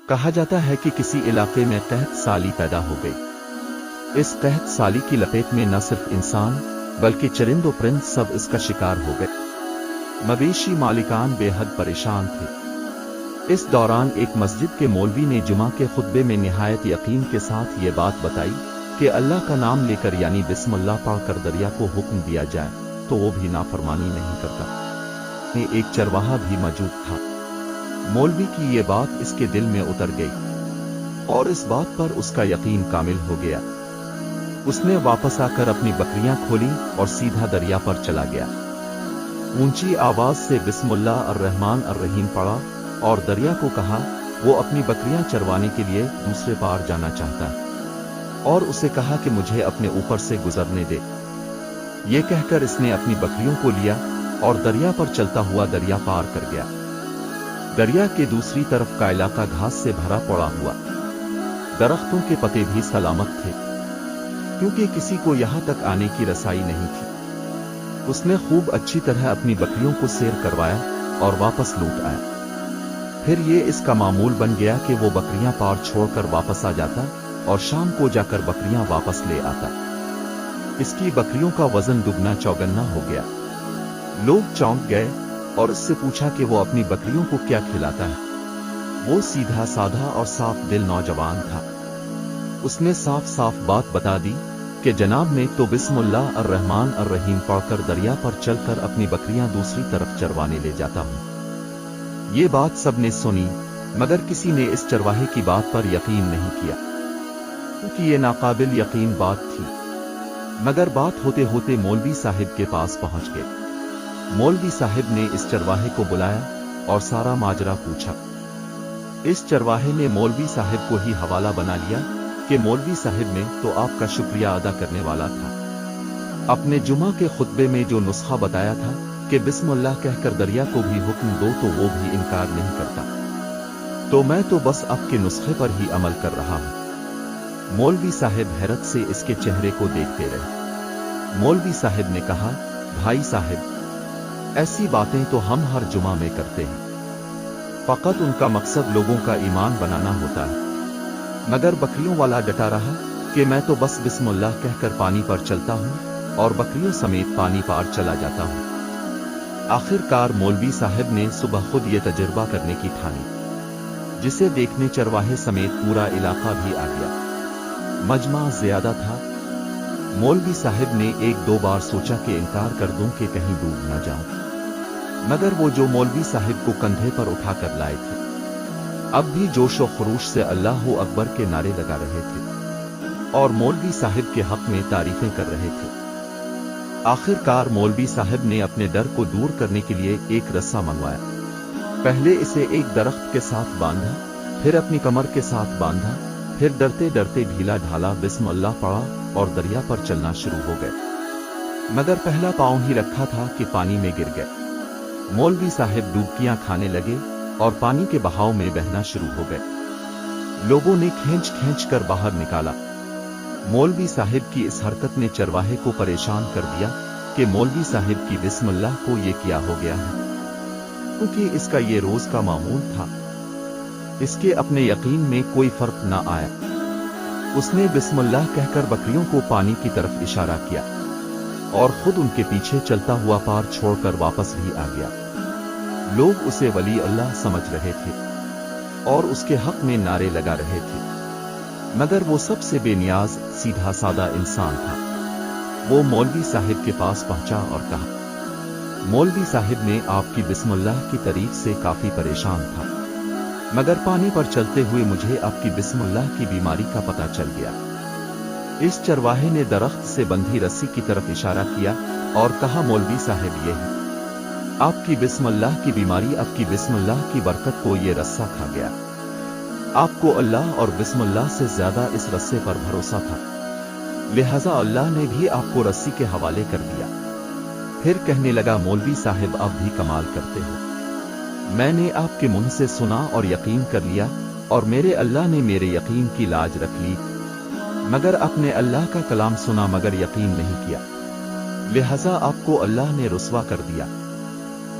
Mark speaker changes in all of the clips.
Speaker 1: کہا جاتا ہے کہ کسی علاقے میں قحط سالی پیدا ہو گئی۔ اس قحط سالی کی لپیٹ میں نہ صرف انسان بلکہ چرند و پرند سب اس کا شکار ہو گئے۔ مویشی مالکان بے حد پریشان تھے۔ اس دوران ایک مسجد کے مولوی نے جمعہ کے خطبے میں نہایت یقین کے ساتھ یہ بات بتائی کہ اللہ کا نام لے کر یعنی بسم اللہ پڑھ کر دریا کو حکم دیا جائے تو وہ بھی نافرمانی نہیں کرتا۔ ایک چرواہا بھی موجود تھا۔ مولوی کی یہ بات اس کے دل میں اتر گئی اور اس بات پر اس کا یقین کامل ہو گیا۔ اس نے واپس آ کر اپنی بکریاں کھولی اور سیدھا دریا پر چلا گیا۔ اونچی آواز سے بسم اللہ الرحمن الرحیم پڑھا اور دریا کو کہا وہ اپنی بکریاں چروانے کے لیے دوسرے پار جانا چاہتا ہے، اور اسے کہا کہ مجھے اپنے اوپر سے گزرنے دے۔ یہ کہہ کر اس نے اپنی بکریوں کو لیا اور دریا پر چلتا ہوا دریا پار کر گیا۔ دریا کے دوسری طرف کا علاقہ گھاس سے بھرا پڑا ہوا، درختوں کے پتے بھی سلامت تھے کیونکہ کسی کو یہاں تک آنے کی رسائی نہیں تھی۔ اس نے خوب اچھی طرح اپنی بکریوں کو سیر کروایا اور واپس لوٹ آیا۔ پھر یہ اس کا معمول بن گیا کہ وہ بکریاں پار چھوڑ کر واپس آ جاتا اور شام کو جا کر بکریاں واپس لے آتا۔ اس کی بکریوں کا وزن دگنا چوگنا ہو گیا۔ لوگ چونک گئے اور اس سے پوچھا کہ وہ اپنی بکریوں کو کیا کھلاتا ہے۔ وہ سیدھا سادھا اور صاف دل نوجوان تھا۔ اس نے صاف صاف بات بتا دی کہ جناب میں تو بسم اللہ الرحمن الرحیم پڑھ کر دریا پر چل کر اپنی بکریاں دوسری طرف چروانے لے جاتا ہوں۔ یہ بات سب نے سنی مگر کسی نے اس چرواہے کی بات پر یقین نہیں کیا کیونکہ یہ ناقابل یقین بات تھی۔ مگر بات ہوتے ہوتے مولوی صاحب کے پاس پہنچ گئے۔ مولوی صاحب نے اس چرواہے کو بلایا اور سارا ماجرا پوچھا۔ اس چرواہے نے مولوی صاحب کو ہی حوالہ بنا لیا کہ مولوی صاحب میں تو آپ کا شکریہ ادا کرنے والا تھا۔ اپنے جمعہ کے خطبے میں جو نسخہ بتایا تھا کہ بسم اللہ کہہ کر دریا کو بھی حکم دو تو وہ بھی انکار نہیں کرتا، تو میں تو بس آپ کے نسخے پر ہی عمل کر رہا ہوں۔ مولوی صاحب حیرت سے اس کے چہرے کو دیکھتے رہے۔ مولوی صاحب نے کہا، بھائی صاحب ایسی باتیں تو ہم ہر جمعہ میں کرتے ہیں، فقط ان کا مقصد لوگوں کا ایمان بنانا ہوتا ہے۔ مگر بکریوں والا ڈٹا رہا کہ میں تو بس بسم اللہ کہہ کر پانی پر چلتا ہوں اور بکریوں سمیت پانی پار چلا جاتا ہوں۔ آخر کار مولوی صاحب نے صبح خود یہ تجربہ کرنے کی ٹھانی، جسے دیکھنے چرواہے سمیت پورا علاقہ بھی آ گیا۔ مجمع زیادہ تھا۔ مولوی صاحب نے ایک دو بار سوچا کہ انکار کر دوں کہ کہیں ڈوب نہ جاؤں، مگر وہ جو مولوی صاحب کو کندھے پر اٹھا کر لائے تھے اب بھی جوش و خروش سے اللہ اکبر کے نعرے لگا رہے تھے اور مولوی صاحب کے حق میں تعریفیں کر رہے تھے۔ آخر کار مولوی صاحب نے اپنے ڈر کو دور کرنے کے لیے ایک رسا منگوایا۔ پہلے اسے ایک درخت کے ساتھ باندھا، پھر اپنی کمر کے ساتھ باندھا، پھر ڈرتے ڈرتے ڈھیلا ڈھالا بسم اللہ پڑھا اور دریا پر چلنا شروع ہو گئے۔ مگر پہلا پاؤں ہی رکھا تھا کہ پانی میں گر گئے۔ مولوی صاحب ڈوبکیاں کھانے لگے اور پانی کے بہاؤ میں بہنا شروع ہو گئے۔ لوگوں نے کھینچ کھینچ کر باہر نکالا۔ مولوی صاحب کی اس حرکت نے چرواہے کو پریشان کر دیا کہ مولوی صاحب کی بسم اللہ کو یہ کیا ہو گیا ہے، کیونکہ اس کا یہ روز کا معمول تھا۔ اس کے اپنے یقین میں کوئی فرق نہ آیا۔ اس نے بسم اللہ کہہ کر بکریوں کو پانی کی طرف اشارہ کیا اور خود ان کے پیچھے چلتا ہوا پار چھوڑ کر واپس بھی آ گیا۔ لوگ اسے ولی اللہ سمجھ رہے تھے اور اس کے حق میں نعرے لگا رہے تھے، مگر وہ سب سے بے نیاز سیدھا سادہ انسان تھا۔ وہ مولوی صاحب کے پاس پہنچا اور کہا، مولوی صاحب میں آپ کی بسم اللہ کی تعریف سے کافی پریشان تھا، مگر پانی پر چلتے ہوئے مجھے آپ کی بسم اللہ کی بیماری کا پتہ چل گیا۔ اس چرواہے نے درخت سے بندھی رسی کی طرف اشارہ کیا اور کہا، مولوی صاحب یہ ہے آپ کی بسم اللہ کی بیماری، آپ کی بسم اللہ کی برکت کو یہ رسہ کھا گیا۔ آپ کو اللہ اور بسم اللہ سے زیادہ اس رسے پر بھروسہ تھا، لہذا اللہ نے بھی آپ کو رسی کے حوالے کر دیا۔ پھر کہنے لگا، مولوی صاحب آپ بھی کمال کرتے ہو، میں نے آپ کے منہ سے سنا اور یقین کر لیا اور میرے اللہ نے میرے یقین کی لاج رکھ لی، مگر اپنے اللہ کا کلام سنا مگر یقین نہیں کیا، لہذا آپ کو اللہ نے رسوا کر دیا۔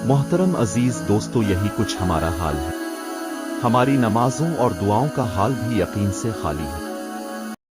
Speaker 1: محترم عزیز دوستو، یہی کچھ ہمارا حال ہے۔ ہماری نمازوں اور دعاؤں کا حال بھی یقین سے خالی ہے۔